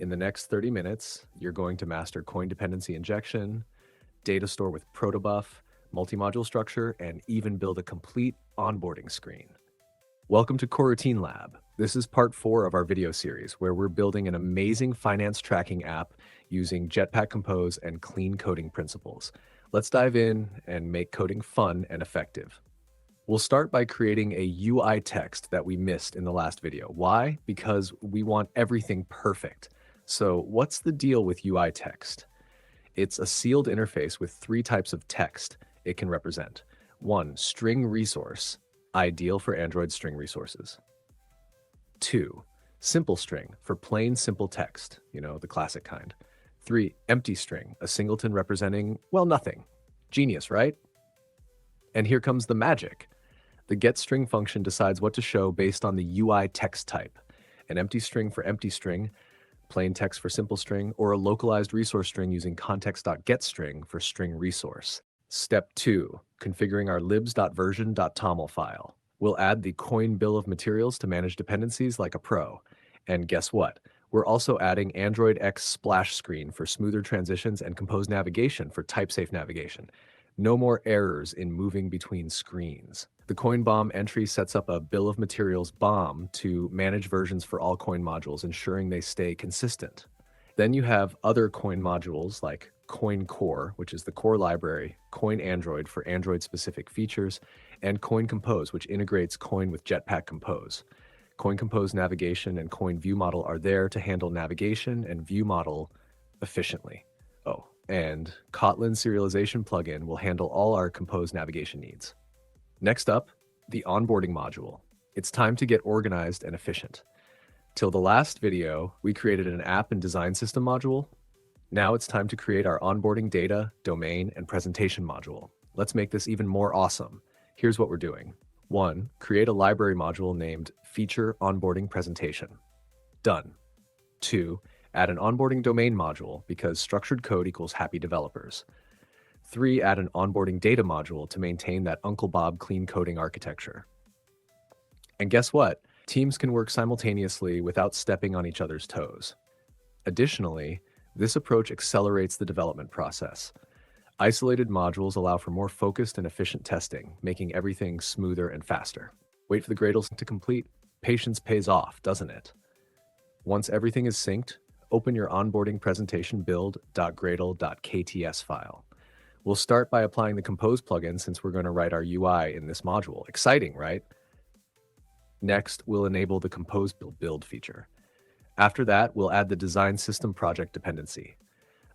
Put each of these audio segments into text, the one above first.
In the next 30 minutes, you're going to master Koin Dependency Injection, DataStore with ProtoBuf, multi-module structure, and even build a complete onboarding screen. Welcome to Coroutine Lab. This is part 4 of our video series, where we're building an amazing finance tracking app using Jetpack Compose and clean coding principles. Let's dive in and make coding fun and effective. We'll start by creating a UI text that we missed in the last video. Why? Because we want everything perfect. So what's the deal with UI text? It's a sealed interface with 3 types of text it can represent. 1, string resource, ideal for Android string resources. 2, simple string for plain simple text, the classic kind. 3, empty string, a singleton representing, well, nothing. Genius, right? And here comes the magic. The getString function decides what to show based on the UI text type. An empty string for empty string, plain text for simple string, or a localized resource string using context.getString for string resource. Step 2, configuring our libs.version.toml file. We'll add the Koin bill of materials to manage dependencies like a pro. And guess what? We're also adding Android X splash screen for smoother transitions and Compose Navigation for type-safe navigation. No more errors in moving between screens. The Koin BOM entry sets up a bill of materials BOM to manage versions for all Koin modules, ensuring they stay consistent. Then you have other Koin modules like Koin Core, which is the core library, Koin Android for Android-specific features, and Koin Compose, which integrates Koin with Jetpack Compose. Koin Compose Navigation and Koin ViewModel are there to handle navigation and ViewModel efficiently. Oh, and Kotlin serialization plugin will handle all our Compose navigation needs. Next up, the onboarding module. It's time to get organized and efficient. Till the last video, we created an app and design system module. Now it's time to create our onboarding data, domain, and presentation module. Let's make this even more awesome. Here's what we're doing. 1, create a library module named Feature Onboarding Presentation. Done. 2, add an onboarding domain module because structured code equals happy developers. 3, add an onboarding data module to maintain that Uncle Bob clean coding architecture. And guess what? Teams can work simultaneously without stepping on each other's toes. Additionally, this approach accelerates the development process. Isolated modules allow for more focused and efficient testing, making everything smoother and faster. Wait for the Gradles to complete. Patience pays off, doesn't it? Once everything is synced, open your onboarding presentation build.gradle.kts file. We'll start by applying the Compose plugin since we're going to write our UI in this module. Exciting, right? Next, we'll enable the Compose build feature. After that, we'll add the design system project dependency.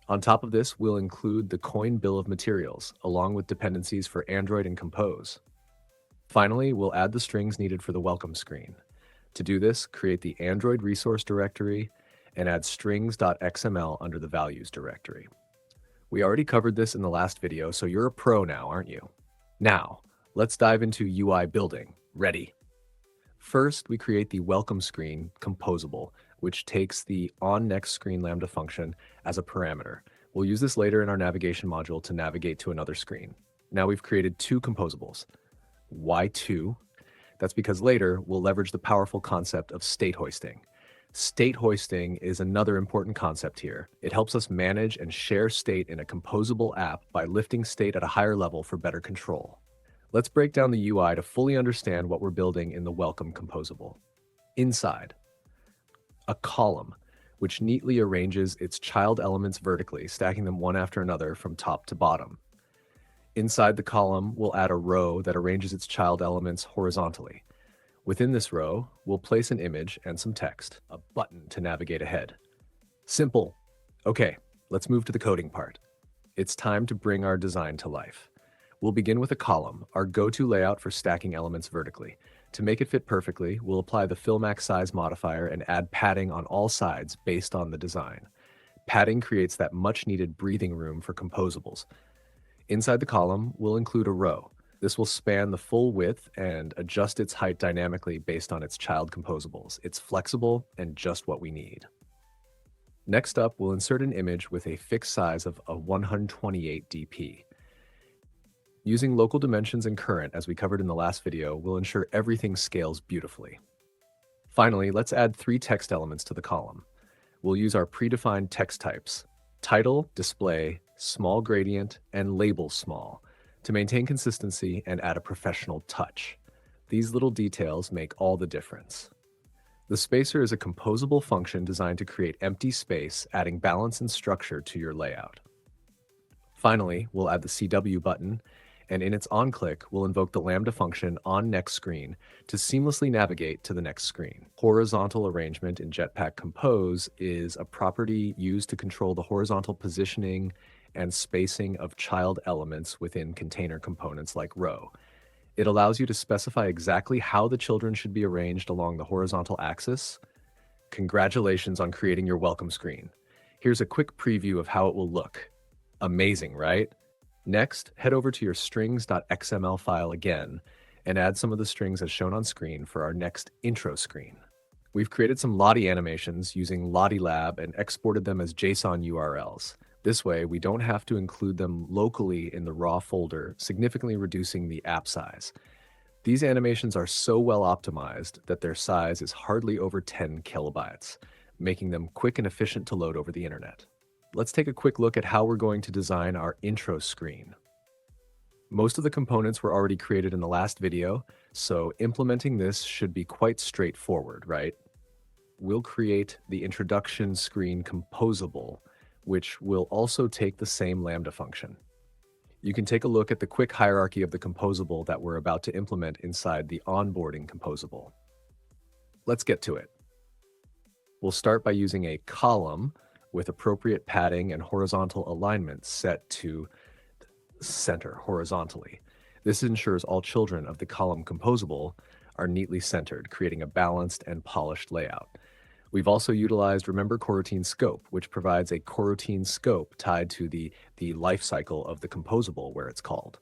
On top of this, we'll include the Koin bill of materials, along with dependencies for Android and Compose. Finally, we'll add the strings needed for the welcome screen. To do this, create the Android resource directory and add strings.xml under the values directory. We already covered this in the last video, so you're a pro now, aren't you? Now, let's dive into UI building. Ready? First, we create the welcome screen composable, which takes the onNextScreen Lambda function as a parameter. We'll use this later in our navigation module to navigate to another screen. Now we've created 2 composables. Why 2? That's because later we'll leverage the powerful concept of state hoisting. State hoisting is another important concept here. It helps us manage and share state in a composable app by lifting state at a higher level for better control. Let's break down the UI to fully understand what we're building in the welcome composable. Inside, a column, which neatly arranges its child elements vertically, stacking them one after another from top to bottom. Inside the column, we'll add a row that arranges its child elements horizontally. Within this row, we'll place an image and some text, a button to navigate ahead. Simple. Okay, let's move to the coding part. It's time to bring our design to life. We'll begin with a column, our go-to layout for stacking elements vertically. To make it fit perfectly, we'll apply the fillmax size modifier and add padding on all sides based on the design. Padding creates that much-needed breathing room for composables. Inside the column, we'll include a row. This will span the full width and adjust its height dynamically based on its child composables. It's flexible and just what we need. Next up, we'll insert an image with a fixed size of a 128 dp. Using local dimensions and current, as we covered in the last video, will ensure everything scales beautifully. Finally, let's add 3 text elements to the column. we'll use our predefined text types: title, display, small gradient, and label small to maintain consistency and add a professional touch. These little details make all the difference. The spacer is a composable function designed to create empty space, adding balance and structure to your layout. Finally, we'll add the CW button, and in its on-click, we'll invoke the Lambda function on next screen to seamlessly navigate to the next screen. Horizontal arrangement in Jetpack Compose is a property used to control the horizontal positioning and spacing of child elements within container components like row. It allows you to specify exactly how the children should be arranged along the horizontal axis. Congratulations on creating your welcome screen. Here's a quick preview of how it will look. Amazing, right? Next, head over to your strings.xml file again and add some of the strings as shown on screen for our next intro screen. We've created some Lottie animations using Lottie Lab and exported them as JSON URLs. This way, we don't have to include them locally in the raw folder, significantly reducing the app size. These animations are so well optimized that their size is hardly over 10 kilobytes, making them quick and efficient to load over the internet. Let's take a quick look at how we're going to design our intro screen. Most of the components were already created in the last video, so implementing this should be quite straightforward, right? We'll create the introduction screen composable, which will also take the same Lambda function. You can take a look at the quick hierarchy of the composable that we're about to implement inside the onboarding composable. Let's get to it. We'll start by using a column with appropriate padding and horizontal alignment set to center horizontally. This ensures all children of the column composable are neatly centered, creating a balanced and polished layout. We've also utilized Remember Coroutine Scope, which provides a coroutine scope tied to the life cycle of the composable where it's called.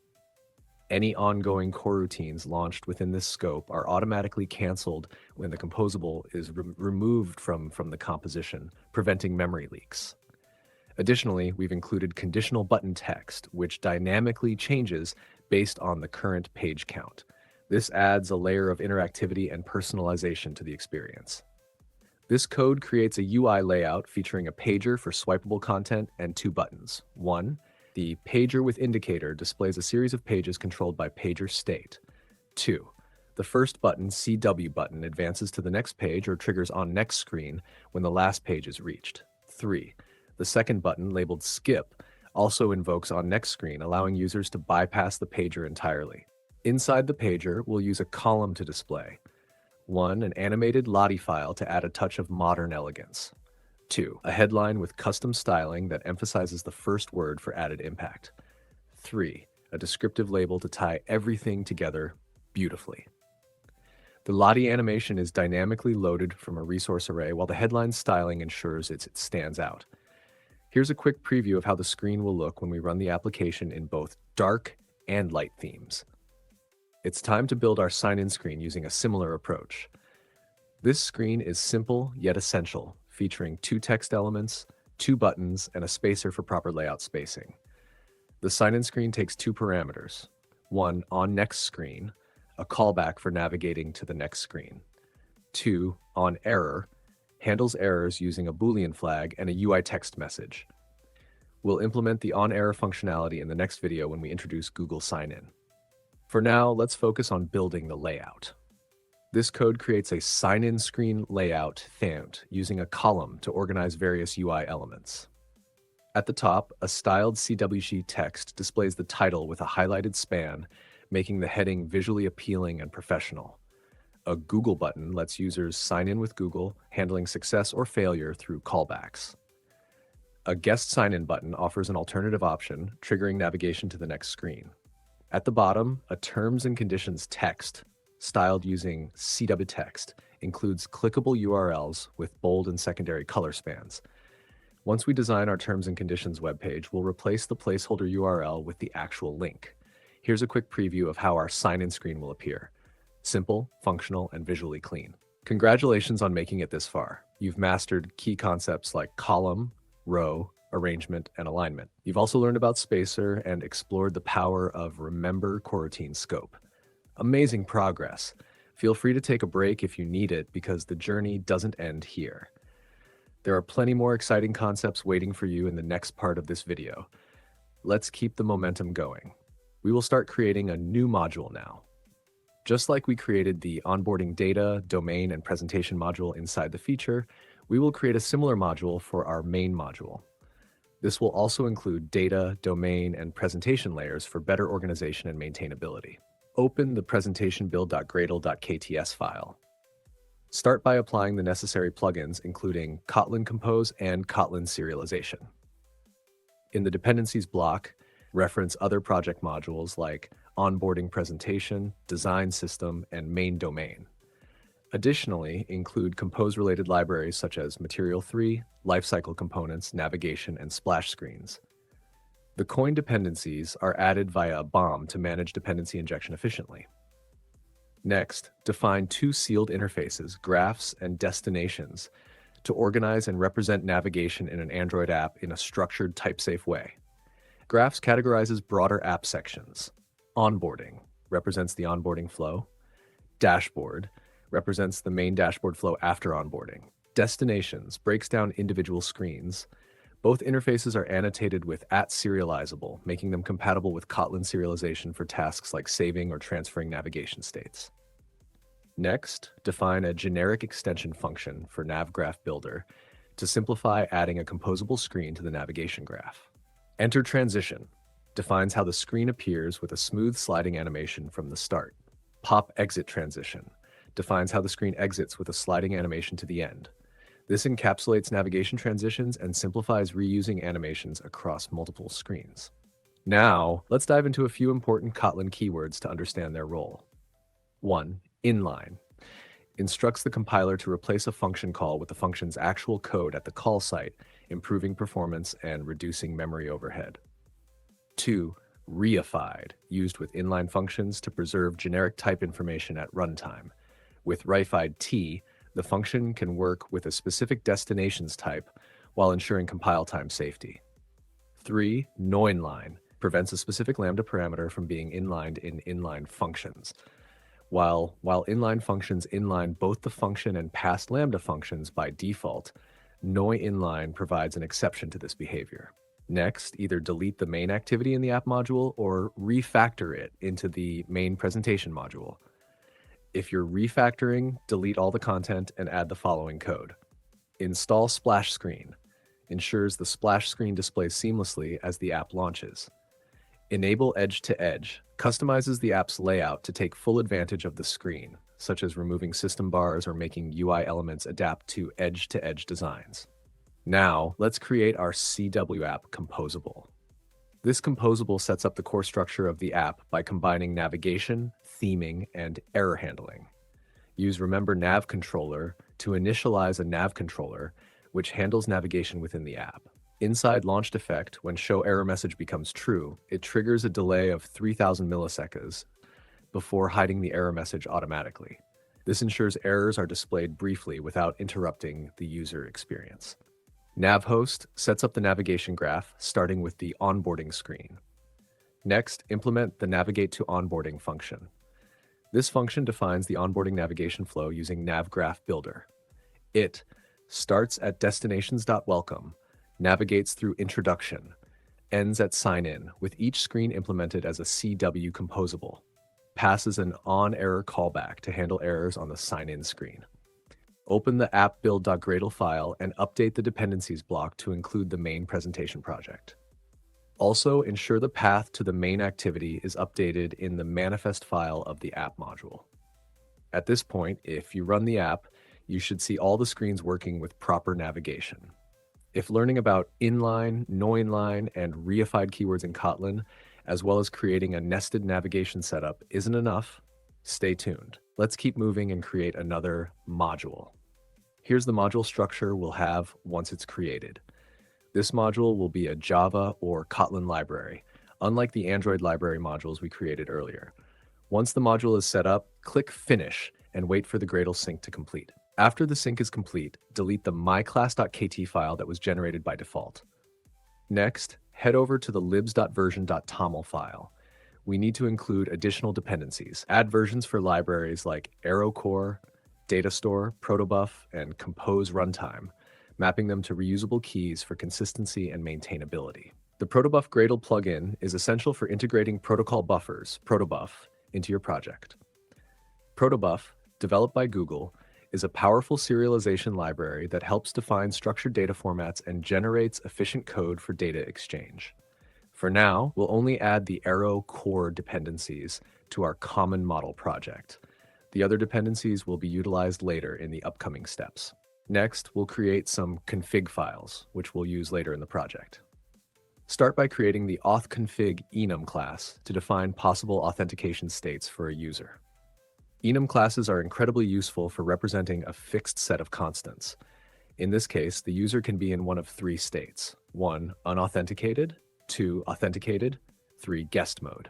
Any ongoing coroutines launched within this scope are automatically canceled when the composable is removed from the composition, preventing memory leaks. Additionally, we've included conditional button text, which dynamically changes based on the current page count. This adds a layer of interactivity and personalization to the experience. This code creates a UI layout featuring a pager for swipeable content and two buttons. One, the pager with indicator displays a series of pages controlled by pager state. Two, the first button, CW button, advances to the next page or triggers on next screen when the last page is reached. Three, the second button, labeled skip, also invokes on next screen, allowing users to bypass the pager entirely. Inside the pager, we'll use a column to display. One, an animated Lottie file to add a touch of modern elegance. Two, a headline with custom styling that emphasizes the first word for added impact. Three, a descriptive label to tie everything together beautifully. The Lottie animation is dynamically loaded from a resource array, while the headline styling ensures it stands out. Here's a quick preview of how the screen will look when we run the application in both dark and light themes. It's time to build our sign-in screen using a similar approach. This screen is simple yet essential, featuring two text elements, two buttons, and a spacer for proper layout spacing. The sign-in screen takes two parameters. One, on next screen, a callback for navigating to the next screen. Two, on error, handles errors using a Boolean flag and a UI text message. We'll implement the on error functionality in the next video when we introduce Google Sign-In. For now, let's focus on building the layout. This code creates a sign-in screen layout themed using a column to organize various UI elements. At the top, a styled CW sheet text displays the title with a highlighted span, making the heading visually appealing and professional. A Google button lets users sign in with Google, handling success or failure through callbacks. A guest sign-in button offers an alternative option, triggering navigation to the next screen. At the bottom, a terms and conditions text, styled using CW text, includes clickable URLs with bold and secondary color spans. Once we design our terms and conditions webpage, we'll replace the placeholder URL with the actual link. Here's a quick preview of how our sign-in screen will appear. Simple, functional, and visually clean. Congratulations on making it this far. You've mastered key concepts like column, row, arrangement, and alignment. You've also learned about spacer and explored the power of Remember Coroutine Scope. Amazing progress. Feel free to take a break if you need it because the journey doesn't end here. There are plenty more exciting concepts waiting for you in the next part of this video. Let's keep the momentum going. We will start creating a new module now. Just like we created the onboarding data, domain, and presentation module inside the feature, we will create a similar module for our main module. This will also include data, domain, and presentation layers for better organization and maintainability. Open the presentation build.gradle.kts file. Start by applying the necessary plugins, including Kotlin Compose and Kotlin Serialization. In the Dependencies block, reference other project modules like Onboarding Presentation, Design System, and Main Domain. Additionally, include Compose-related libraries such as Material3, Lifecycle Components, Navigation, and Splash Screens. The Koin dependencies are added via a BOM to manage dependency injection efficiently. Next, define two sealed interfaces, graphs and destinations, to organize and represent navigation in an Android app in a structured, type-safe way. Graphs categorizes broader app sections. Onboarding represents the onboarding flow. Dashboard represents the main dashboard flow after onboarding. Destinations breaks down individual screens. Both interfaces are annotated with @serializable, making them compatible with Kotlin serialization for tasks like saving or transferring navigation states. Next, define a generic extension function for NavGraph Builder to simplify adding a composable screen to the navigation graph. Enter transition defines how the screen appears with a smooth sliding animation from the start. Pop exit transition defines how the screen exits with a sliding animation to the end. This encapsulates navigation transitions and simplifies reusing animations across multiple screens. Now, let's dive into a few important Kotlin keywords to understand their role. 1. Inline instructs the compiler to replace a function call with the function's actual code at the call site, improving performance and reducing memory overhead. 2. Reified, used with inline functions to preserve generic type information at runtime. With Reified T, the function can work with a specific destinations type while ensuring compile time safety. 3. NoInline prevents a specific Lambda parameter from being inlined in inline functions. While inline functions inline both the function and past Lambda functions by default, NoInline provides an exception to this behavior. Next, either delete the main activity in the app module or refactor it into the main presentation module. If you're refactoring, delete all the content and add the following code. Install splash screen. Ensures the splash screen displays seamlessly as the app launches. Enable edge-to-edge. Customizes the app's layout to take full advantage of the screen, such as removing system bars or making UI elements adapt to edge-to-edge designs. Now, let's create our CW app composable. This composable sets up the core structure of the app by combining navigation, theming, and error handling. Use Remember Nav Controller to initialize a nav controller, which handles navigation within the app. Inside launched effect, when show error message becomes true, it triggers a delay of 3000 milliseconds before hiding the error message automatically. This ensures errors are displayed briefly without interrupting the user experience. NavHost sets up the navigation graph, starting with the onboarding screen. Next, implement the navigate to onboarding function. This function defines the onboarding navigation flow using NavGraph Builder. It starts at destinations.welcome, navigates through introduction, ends at sign in, with each screen implemented as a CW composable, passes an on-error callback to handle errors on the sign in screen. Open the app build.gradle file and update the dependencies block to include the main presentation project. Also, ensure the path to the main activity is updated in the manifest file of the app module. At this point, if you run the app, you should see all the screens working with proper navigation. If learning about inline, NoInline, and reified keywords in Kotlin, as well as creating a nested navigation setup, isn't enough, stay tuned. Let's keep moving and create another module. Here's the module structure we'll have once it's created. This module will be a Java or Kotlin library, unlike the Android library modules we created earlier. Once the module is set up, click Finish and wait for the Gradle sync to complete. After the sync is complete, delete the myclass.kt file that was generated by default. Next, head over to the libs.version.toml file. We need to include additional dependencies. Add versions for libraries like ArrowCore, DataStore, ProtoBuf, and Compose Runtime, mapping them to reusable keys for consistency and maintainability. The ProtoBuf Gradle plugin is essential for integrating protocol buffers, ProtoBuf, into your project. ProtoBuf, developed by Google, is a powerful serialization library that helps define structured data formats and generates efficient code for data exchange. For now, we'll only add the Arrow core dependencies to our common model project. The other dependencies will be utilized later in the upcoming steps. Next, we'll create some config files, which we'll use later in the project. Start by creating the authconfig enum class to define possible authentication states for a user. Enum classes are incredibly useful for representing a fixed set of constants. In this case, the user can be in one of three states: 1, unauthenticated; 2, authenticated; 3, guest mode.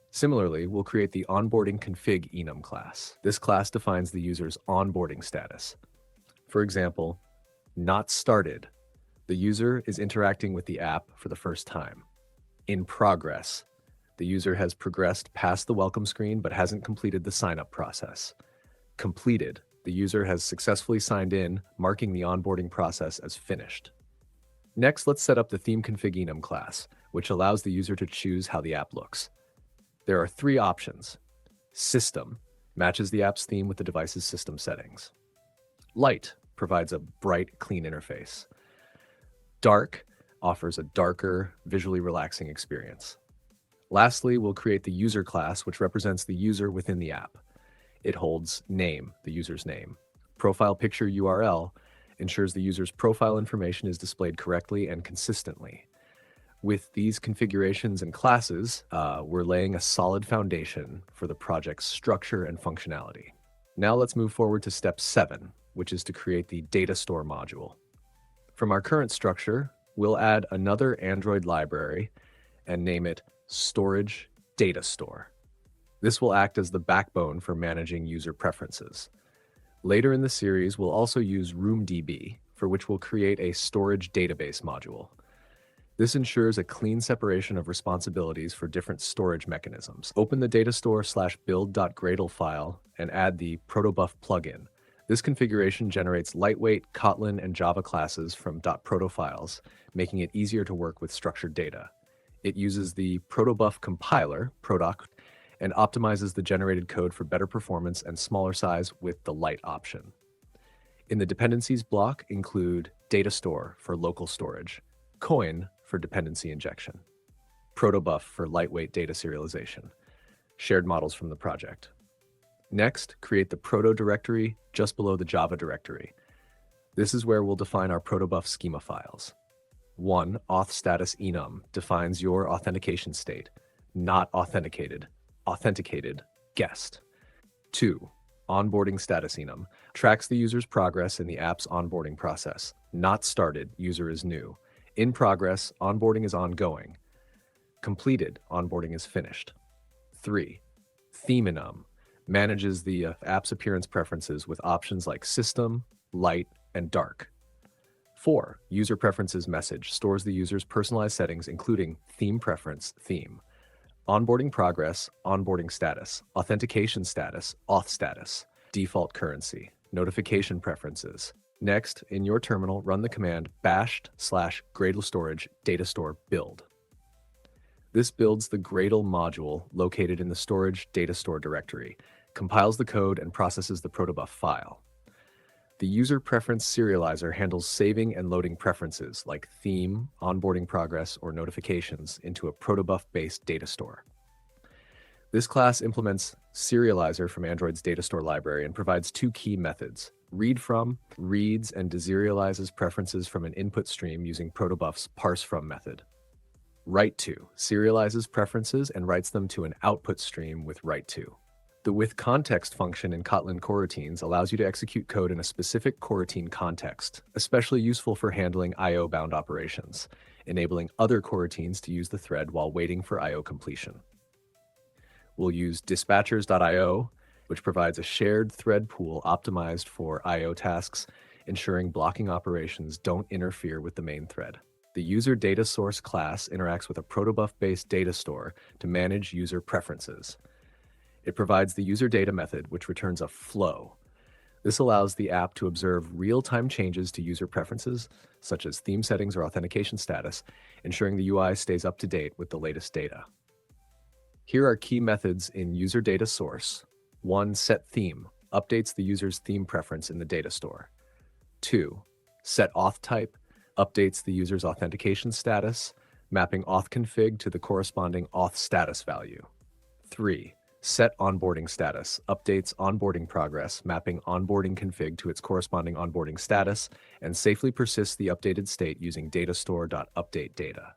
Similarly, we'll create the onboarding config enum class. This class defines the user's onboarding status. For example, not started. The user is interacting with the app for the first time. In progress. The user has progressed past the welcome screen but hasn't completed the sign-up process. Completed. The user has successfully signed in, marking the onboarding process as finished. Next, let's set up the theme config enum class, which allows the user to choose how the app looks. There are three options. System matches the app's theme with the device's system settings. Light provides a bright, clean interface. Dark offers a darker, visually relaxing experience. Lastly, we'll create the user class, which represents the user within the app. It holds name, the user's name. Profile picture URL ensures the user's profile information is displayed correctly and consistently. With these configurations and classes, we're laying a solid foundation for the project's structure and functionality. Now let's move forward to step 7, which is to create the DataStore module. From our current structure, we'll add another Android library and name it Storage DataStore. This will act as the backbone for managing user preferences. Later in the series, we'll also use RoomDB, for which we'll create a storage database module. This ensures a clean separation of responsibilities for different storage mechanisms. Open the datastore/build.gradle file and add the ProtoBuf plugin. This configuration generates lightweight Kotlin and Java classes from .proto files, making it easier to work with structured data. It uses the ProtoBuf compiler, Prodoc, and optimizes the generated code for better performance and smaller size with the light option. In the dependencies block include DataStore for local storage, Koin for dependency injection, ProtoBuf for lightweight data serialization, shared models from the project. Next, create the Proto directory just below the Java directory. This is where we'll define our ProtoBuf schema files. 1, auth status enum defines your authentication state, not authenticated, authenticated, guest. 2, onboarding status enum tracks the user's progress in the app's onboarding process, not started, user is new. In progress, onboarding is ongoing. Completed, onboarding is finished. 3, theme enum manages the app's appearance preferences with options like system, light, and dark. 4, user preferences message stores the user's personalized settings, including theme preference, theme. Onboarding progress, onboarding status, authentication status, auth status, default currency, notification preferences. Next, in your terminal, run the command bashed/Gradle storage datastore build. This builds the Gradle module located in the storage datastore directory, compiles the code, and processes the ProtoBuf file. The user preference serializer handles saving and loading preferences like theme, onboarding progress, or notifications into a ProtoBuf-based datastore. This class implements serializer from Android's datastore library and provides two key methods. Read from reads and deserializes preferences from an input stream using ProtoBuf's parseFrom method. Write to serializes preferences and writes them to an output stream with write to. The withContext function in Kotlin coroutines allows you to execute code in a specific coroutine context, especially useful for handling I/O-bound operations, enabling other coroutines to use the thread while waiting for I/O completion. We'll use dispatchers.io, which provides a shared thread pool optimized for I/O tasks, ensuring blocking operations don't interfere with the main thread. The user data source class interacts with a ProtoBuf-based data store to manage user preferences. It provides the user data method, which returns a flow. This allows the app to observe real-time changes to user preferences, such as theme settings or authentication status, ensuring the UI stays up to date with the latest data. Here are key methods in user data source. 1. Set theme updates the user's theme preference in the data store. 2. Set auth type updates the user's authentication status, mapping auth config to the corresponding auth status value. 3. Set onboarding status updates onboarding progress, mapping onboarding config to its corresponding onboarding status, and safely persists the updated state using datastore.updateData.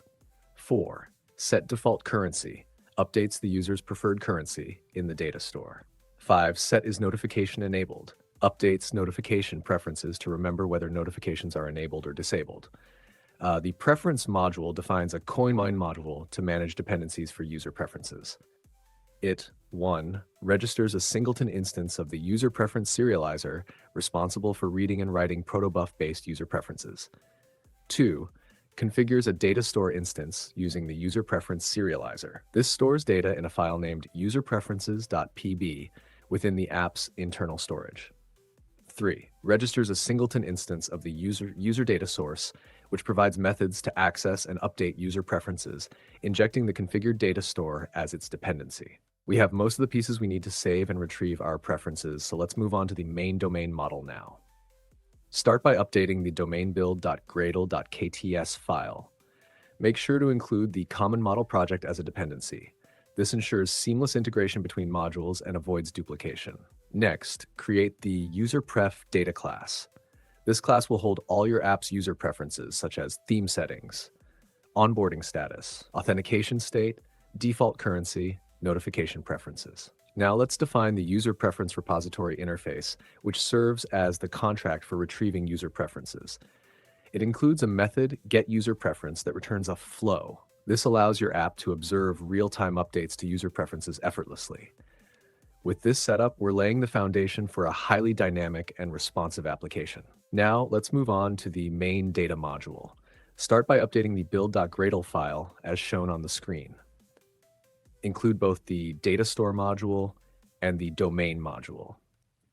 4. Set default currency updates the user's preferred currency in the data store. 5. Set is notification enabled updates notification preferences to remember whether notifications are enabled or disabled. The preference module defines a Koin module to manage dependencies for user preferences. It 1. Registers a singleton instance of the user preference serializer responsible for reading and writing ProtoBuf-based user preferences. 2. Configures a DataStore instance using the user preference serializer. This stores data in a file named userpreferences.pb within the app's internal storage. 3. Registers a singleton instance of the user data source, which provides methods to access and update user preferences, injecting the configured data store as its dependency. We have most of the pieces we need to save and retrieve our preferences, so let's move on to the main domain model now. Start by updating the domain build.gradle.kts file. Make sure to include the common model project as a dependency. This ensures seamless integration between modules and avoids duplication. Next, create the userpref data class. This class will hold all your app's user preferences, such as theme settings, onboarding status, authentication state, default currency, notification preferences. Now let's define the user preference repository interface, which serves as the contract for retrieving user preferences. It includes a method getUserPreference that returns a flow. This allows your app to observe real-time updates to user preferences effortlessly. With this setup, we're laying the foundation for a highly dynamic and responsive application. Now let's move on to the main data module. Start by updating the build.gradle file as shown on the screen. Include both the DataStore module and the domain module.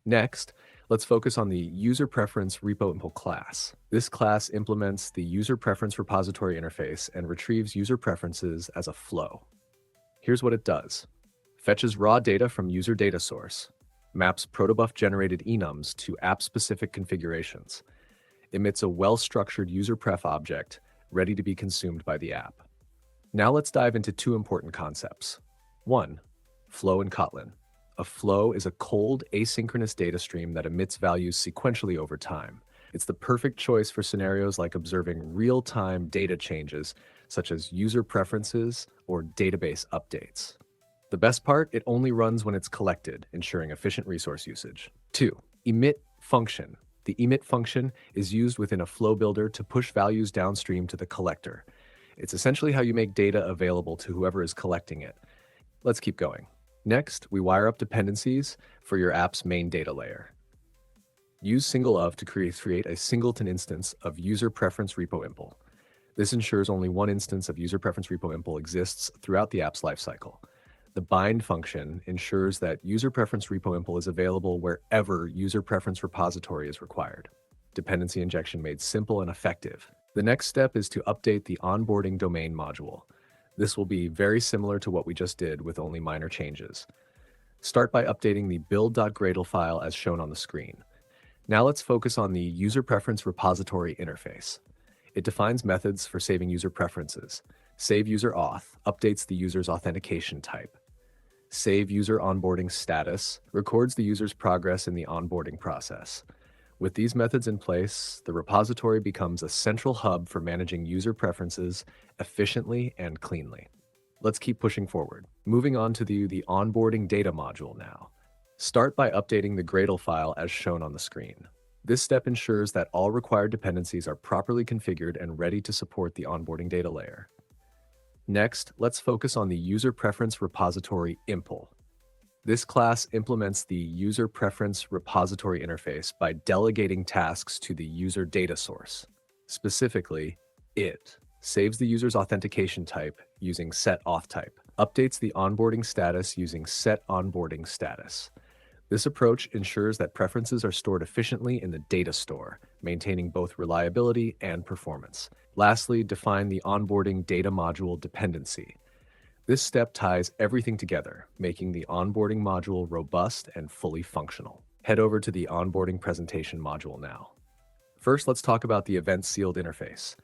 Next, let's focus on the user preference repo class. This class implements the user preference repository interface and retrieves user preferences as a flow. Here's what it does. Fetches raw data from user data source, maps ProtoBuf generated enums to app-specific configurations, emits a well-structured user pref object ready to be consumed by the app. Now let's dive into two important concepts. 1. Flow in Kotlin. A flow is a cold, asynchronous data stream that emits values sequentially over time. It's the perfect choice for scenarios like observing real-time data changes, such as user preferences or database updates. The best part, it only runs when it's collected, ensuring efficient resource usage. 2. Emit function. The emit function is used within a flow builder to push values downstream to the collector. It's essentially how you make data available to whoever is collecting it. Let's keep going. Next, we wire up dependencies for your app's main data layer. Use single_of to create a singleton instance of user preference repo impl. This ensures only one instance of user preference repo impl exists throughout the app's lifecycle. The bind function ensures that user preference repo impl is available wherever user preference repository is required. Dependency injection made simple and effective. The next step is to update the onboarding domain module. This will be very similar to what we just did with only minor changes. Start by updating the build.gradle file as shown on the screen. Now let's focus on the user preference repository interface. It defines methods for saving user preferences. Save user auth updates the user's authentication type. Save user onboarding status records the user's progress in the onboarding process. With these methods in place, the repository becomes a central hub for managing user preferences efficiently and cleanly. Let's keep pushing forward. Moving on to the onboarding data module now. Start by updating the Gradle file as shown on the screen. This step ensures that all required dependencies are properly configured and ready to support the onboarding data layer. Next, let's focus on the user preference repository impl. This class implements the user preference repository interface by delegating tasks to the user data source. Specifically, it saves the user's authentication type using set auth type, updates the onboarding status using set onboarding status. This approach ensures that preferences are stored efficiently in the data store, maintaining both reliability and performance. Lastly, define the onboarding data module dependency. This step ties everything together, making the onboarding module robust and fully functional. Head over to the onboarding presentation module now. First, let's talk about the event sealed interface.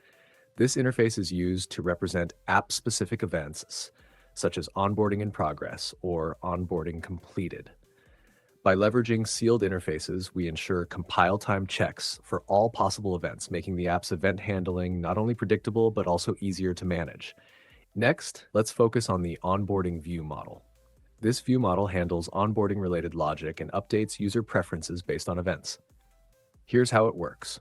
This interface is used to represent app-specific events, such as onboarding in progress or onboarding completed. By leveraging sealed interfaces, we ensure compile time checks for all possible events, making the app's event handling not only predictable, but also easier to manage. Next, let's focus on the onboarding view model. This view model handles onboarding-related logic and updates user preferences based on events. Here's how it works.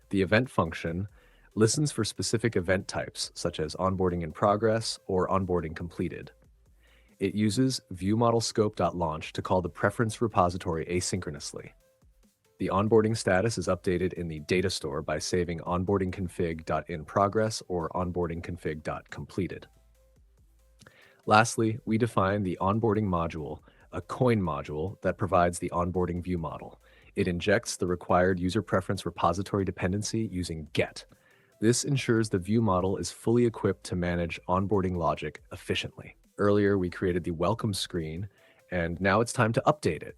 The event function listens for specific event types, such as onboarding in progress or onboarding completed. It uses ViewModel to call the preference repository asynchronously. The onboarding status is updated in the DataStore by saving onboardingconfig.inProgress or onboardingconfig.completed. Lastly, we define the onboarding module, a Koin module that provides the onboarding view model. It injects the required user preference repository dependency using get. This ensures the view model is fully equipped to manage onboarding logic efficiently. Earlier, we created the welcome screen, and now it's time to update it.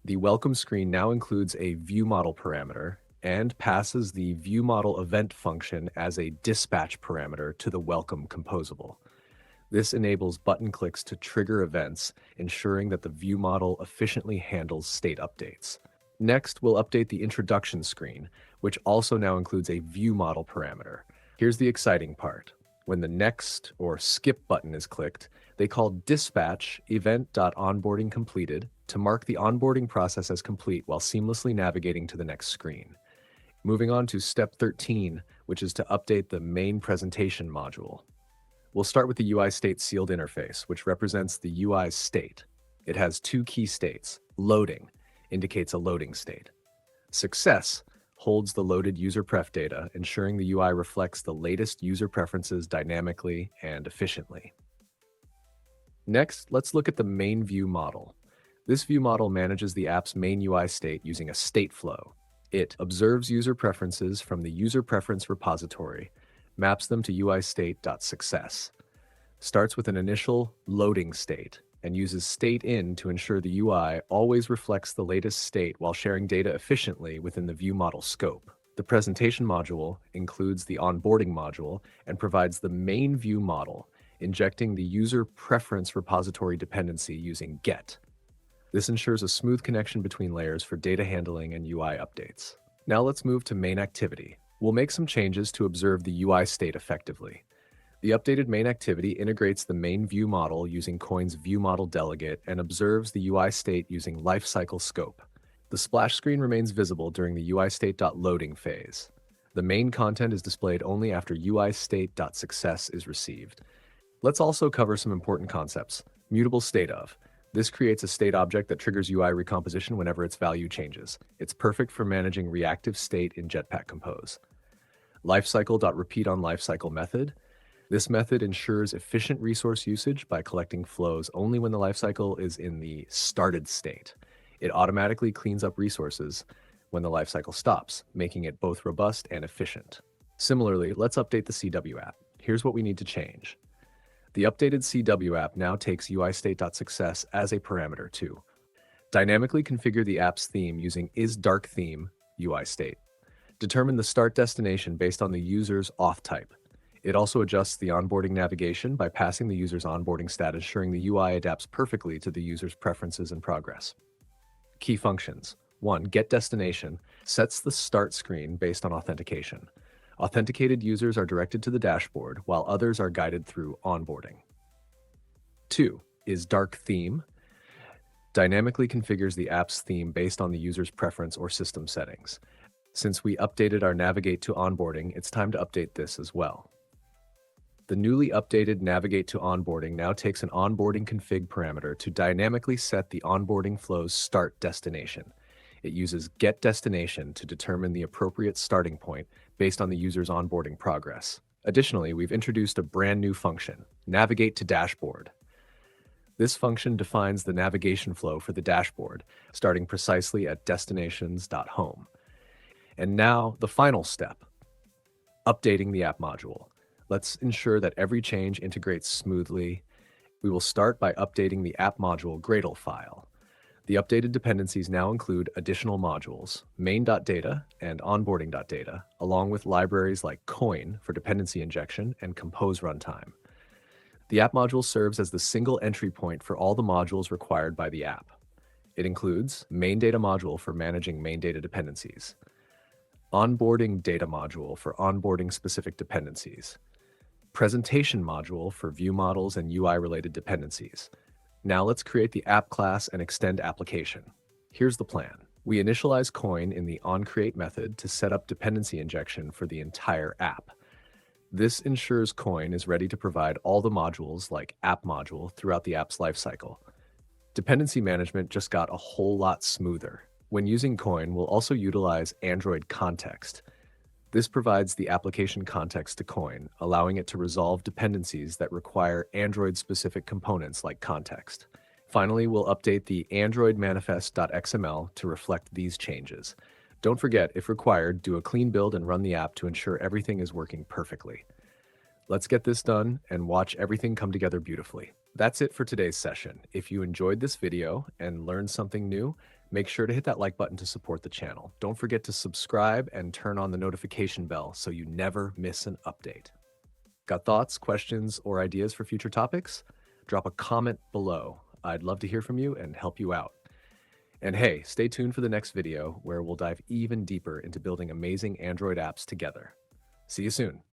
The welcome screen now includes a ViewModel parameter and passes the ViewModel event function as a dispatch parameter to the welcome composable. This enables button clicks to trigger events, ensuring that the ViewModel efficiently handles state updates. Next, we'll update the introduction screen, which also now includes a ViewModel parameter. Here's the exciting part. When the next or skip button is clicked, they call dispatch event.onboardingCompleted to mark the onboarding process as complete while seamlessly navigating to the next screen. Moving on to step 13, which is to update the main presentation module. We'll start with the UI state sealed interface, which represents the UI's state. It has two key states. Loading indicates a loading state. Success holds the loaded user pref data, ensuring the UI reflects the latest user preferences dynamically and efficiently. Next, let's look at the main view model. This view model manages the app's main UI state using a state flow. It observes user preferences from the user preference repository, maps them to UI state.success, starts with an initial loading state, and uses state in to ensure the UI always reflects the latest state while sharing data efficiently within the view model scope. The presentation module includes the onboarding module and provides the main view model, injecting the user preference repository dependency using get. This ensures a smooth connection between layers for data handling and UI updates. Now let's move to MainActivity. We'll make some changes to observe the UI state effectively. The updated MainActivity integrates the main view model using Koin's ViewModel delegate and observes the UI state using lifecycle scope. The splash screen remains visible during the UI state.loading phase. The main content is displayed only after UI state.success is received. Let's also cover some important concepts. Mutable state of. This creates a state object that triggers UI recomposition whenever its value changes. It's perfect for managing reactive state in Jetpack Compose. Lifecycle.repeatOnLifecycle method. This method ensures efficient resource usage by collecting flows only when the lifecycle is in the started state. It automatically cleans up resources when the lifecycle stops, making it both robust and efficient. Similarly, let's update the CW app. Here's what we need to change. The updated CW app now takes UI state.success as a parameter too. Dynamically configure the app's theme using isDarkTheme UI state. Determine the start destination based on the user's auth type. It also adjusts the onboarding navigation by passing the user's onboarding status, ensuring the UI adapts perfectly to the user's preferences and progress. Key functions. 1. Get destination sets the start screen based on authentication. Authenticated users are directed to the dashboard, while others are guided through onboarding. 2. isDarkTheme dynamically configures the app's theme based on the user's preference or system settings. Since we updated our navigate to onboarding, it's time to update this as well. The newly updated Navigate to Onboarding now takes an onboarding config parameter to dynamically set the onboarding flow's start destination. It uses getDestination to determine the appropriate starting point based on the user's onboarding progress. Additionally, we've introduced a brand new function, Navigate to Dashboard. This function defines the navigation flow for the dashboard, starting precisely at destinations.home. And now, the final step, updating the app module. Let's ensure that every change integrates smoothly. We will start by updating the app module Gradle file. The updated dependencies now include additional modules, main.data and onboarding.data, along with libraries like Koin for dependency injection and Compose runtime. The app module serves as the single entry point for all the modules required by the app. It includes main data module for managing main data dependencies, onboarding data module for onboarding specific dependencies, presentation module for view models and UI-related dependencies. Now let's create the app class and extend application. Here's the plan. We initialize Koin in the onCreate method to set up dependency injection for the entire app. This ensures Koin is ready to provide all the modules like app module throughout the app's lifecycle. Dependency management just got a whole lot smoother. When using Koin, we'll also utilize Android context. This provides the application context to Koin, allowing it to resolve dependencies that require Android-specific components like context. Finally, we'll update the Android manifest.xml to reflect these changes. Don't forget, if required, do a clean build and run the app to ensure everything is working perfectly. Let's get this done and watch everything come together beautifully. That's it for today's session. If you enjoyed this video and learned something new, make sure to hit that like button to support the channel. Don't forget to subscribe and turn on the notification bell so you never miss an update. Got thoughts, questions, or ideas for future topics? Drop a comment below. I'd love to hear from you and help you out. And hey, stay tuned for the next video where we'll dive even deeper into building amazing Android apps together. See you soon.